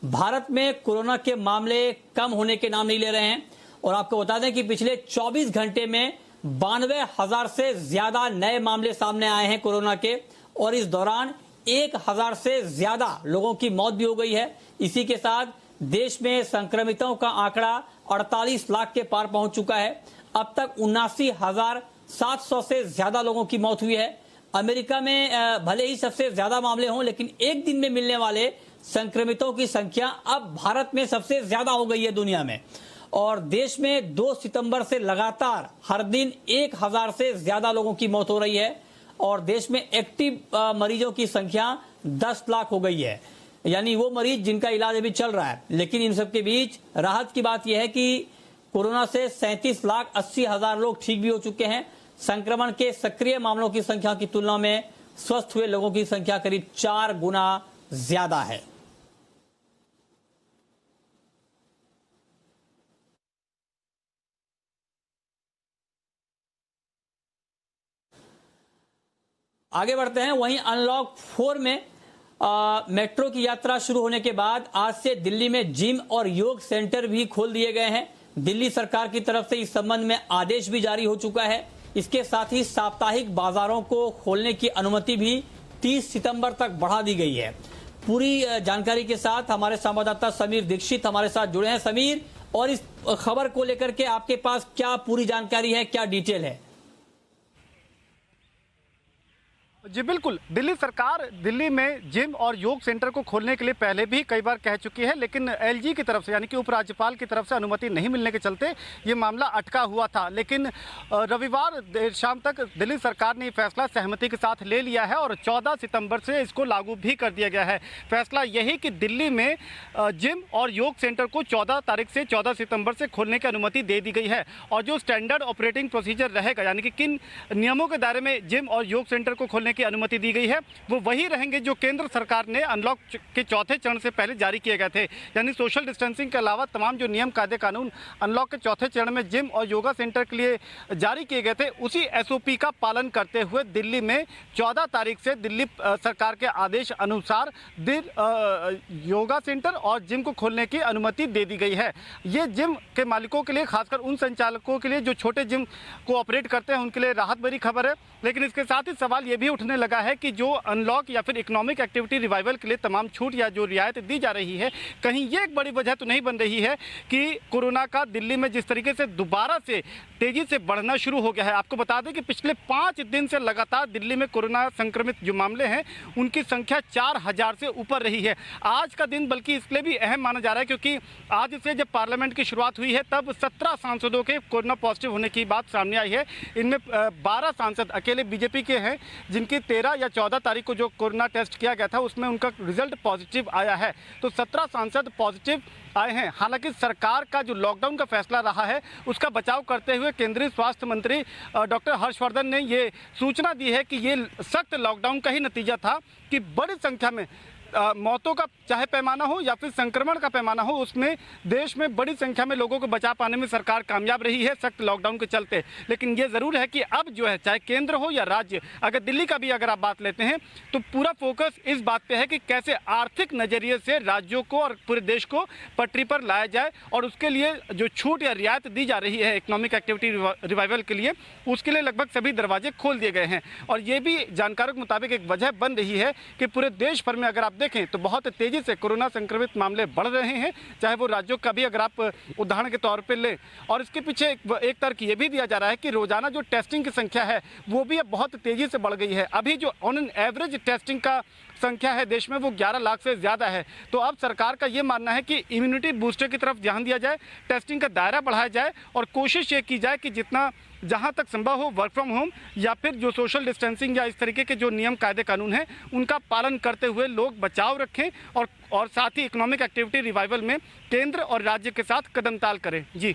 भारत में कोरोना के मामले कम होने के नाम नहीं ले रहे हैं और आपको बता दें कि पिछले 24 घंटे में 92,000 से ज्यादा नए मामले सामने आए हैं कोरोना के और इस दौरान 1,000 से ज्यादा लोगों की मौत भी हो गई है। इसी के साथ देश में संक्रमितों का आंकड़ा 48 लाख के पार पहुंच चुका है। अब तक 79,700 से ज्यादा लोगों की मौत हुई है। अमेरिका में भले ही सबसे ज्यादा मामले हों, लेकिन एक दिन में मिलने वाले संक्रमितों की संख्या अब भारत में सबसे ज्यादा हो गई है दुनिया में। और देश में 2 सितंबर से लगातार हर दिन 1,000 से ज्यादा लोगों की मौत हो रही है और देश में एक्टिव मरीजों की संख्या 10 लाख हो गई है, यानी वो मरीज जिनका इलाज अभी चल रहा है। लेकिन इन सबके बीच राहत की बात यह है कि कोरोना से 37,80,000 लोग ठीक भी हो चुके हैं। संक्रमण के सक्रिय मामलों की संख्या की तुलना में स्वस्थ हुए लोगों की संख्या करीब 4 गुना ज्यादा है। आगे बढ़ते हैं। वहीं अनलॉक 4 में मेट्रो की यात्रा शुरू होने के बाद आज से दिल्ली में जिम और योग सेंटर भी खोल दिए गए हैं। दिल्ली सरकार की तरफ से इस संबंध में आदेश भी जारी हो चुका है। इसके साथ ही साप्ताहिक बाजारों को खोलने की अनुमति भी 30 सितंबर तक बढ़ा दी गई है। पूरी जानकारी के साथ हमारे संवाददाता समीर दीक्षित हमारे साथ जुड़े हैं। समीर, और इस खबर को लेकर के आपके पास क्या पूरी जानकारी है, क्या डिटेल है? जी बिल्कुल, दिल्ली सरकार दिल्ली में जिम और योग सेंटर को खोलने के लिए पहले भी कई बार कह चुकी है, लेकिन एलजी की तरफ से यानी कि उपराज्यपाल की तरफ से अनुमति नहीं मिलने के चलते ये मामला अटका हुआ था। लेकिन रविवार देर शाम तक दिल्ली सरकार ने फैसला सहमति के साथ ले लिया है और 14 सितंबर से इसको लागू भी कर दिया गया है। फैसला यही कि दिल्ली में जिम और योग सेंटर को 14 तारीख से 14 सितंबर से खोलने की अनुमति दे दी गई है और जो स्टैंडर्ड ऑपरेटिंग प्रोसीजर रहेगा, यानी कि किन नियमों के दायरे में जिम और योग सेंटर को खोलने की अनुमति दी गई है, वो वही रहेंगे जो केंद्र सरकार ने अनलॉक के चौथे चरण से पहले जारी किए गए थे। यानी सोशल डिस्टेंसिंग के अलावा तमाम जो नियम कायदे कानून अनलॉक के चौथे चरण में जिम और योगा सेंटर के लिए जारी किए गए थे, उसी एसओपी का पालन करते हुए दिल्ली में 14 तारीख से दिल्ली सरकार के आदेश अनुसार योगा सेंटर और जिम को खोलने की अनुमति दे दी गई है। ये जिम के मालिकों के लिए, खासकर उन संचालकों के लिए जो छोटे जिम को ऑपरेट करते हैं, उनके लिए राहत भरी खबर है। लेकिन इसके साथ ही सवाल ये भी उठने लगा है कि जो अनलॉक या फिर इकोनॉमिक एक्टिविटी रिवाइवल के लिए तमाम छूट या जो रियायत दी जा रही है, कहीं ये एक बड़ी वजह तो नहीं बन रही है कि कोरोना का दिल्ली में जिस तरीके से दोबारा से तेजी से बढ़ना शुरू हो गया है। आपको बता दें कि पिछले 5 दिन से लगातार दिल्ली में कोरोना संक्रमित जो मामले हैं उनकी संख्या 4,000 से ऊपर रही है। आज का दिन बल्कि इसलिए भी अहम माना जा रहा है क्योंकि आज से जब पार्लियामेंट की शुरुआत हुई है तब 17 सांसदों के कोरोना पॉजिटिव होने की बात सामने आई है। इनमें 12 सांसद अकेले बीजेपी के हैं जिनकी 13 या 14 तारीख को जो कोरोना टेस्ट किया गया था उसमें उनका रिजल्ट पॉजिटिव आया है। तो 17 सांसद पॉजिटिव आए हैं। हालांकि सरकार का जो लॉकडाउन का फैसला रहा है उसका बचाव करते हुए केंद्रीय स्वास्थ्य मंत्री डॉक्टर हर्षवर्धन ने ये सूचना दी है कि ये सख्त लॉकडाउन का ही नतीजा था कि बड़ी संख्या में मौतों का चाहे पैमाना हो या फिर संक्रमण का पैमाना हो, उसमें देश में बड़ी संख्या में लोगों को बचा पाने में सरकार कामयाब रही है सख्त लॉकडाउन के चलते। लेकिन ये ज़रूर है कि अब जो है, चाहे केंद्र हो या राज्य, अगर दिल्ली का भी अगर आप बात लेते हैं तो पूरा फोकस इस बात पे है कि कैसे आर्थिक नज़रिए से राज्यों को और पूरे देश को पटरी पर लाया जाए और उसके लिए जो छूट या रियायत दी जा रही है इकोनॉमिक एक्टिविटी रिवाइवल के लिए, उसके लिए लगभग सभी दरवाजे खोल दिए गए हैं। और ये भी जानकारों के मुताबिक एक वजह बन रही है कि पूरे देश भर में अगर आप देखें तो बहुत तेजी से कोरोना संक्रमित मामले बढ़ रहे हैं, चाहे वो राज्यों का भी अगर आप उदाहरण के तौर पे लें। और इसके पीछे एक तर्क ये भी दिया जा रहा है कि रोजाना जो टेस्टिंग की संख्या है वो भी अब बहुत तेजी से बढ़ गई है। अभी जो ऑन एन एवरेज टेस्टिंग का संख्या है देश में वो 11 लाख से ज़्यादा है। तो अब सरकार का ये मानना है कि इम्यूनिटी बूस्टर की तरफ ध्यान दिया जाए, टेस्टिंग का दायरा बढ़ाया जाए और कोशिश ये की जाए कि जितना जहां तक संभव हो वर्क फ्रॉम होम या फिर जो सोशल डिस्टेंसिंग या इस तरीके के जो नियम कायदे कानून हैं उनका पालन करते हुए लोग बचाव रखें और साथ ही इकोनॉमिक एक्टिविटी रिवाइवल में केंद्र और राज्य के साथ कदम ताल करें। जी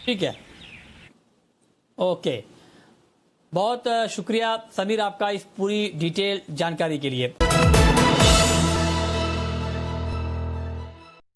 ठीक है, ओके, बहुत शुक्रिया समीर आपका इस पूरी डिटेल जानकारी के लिए।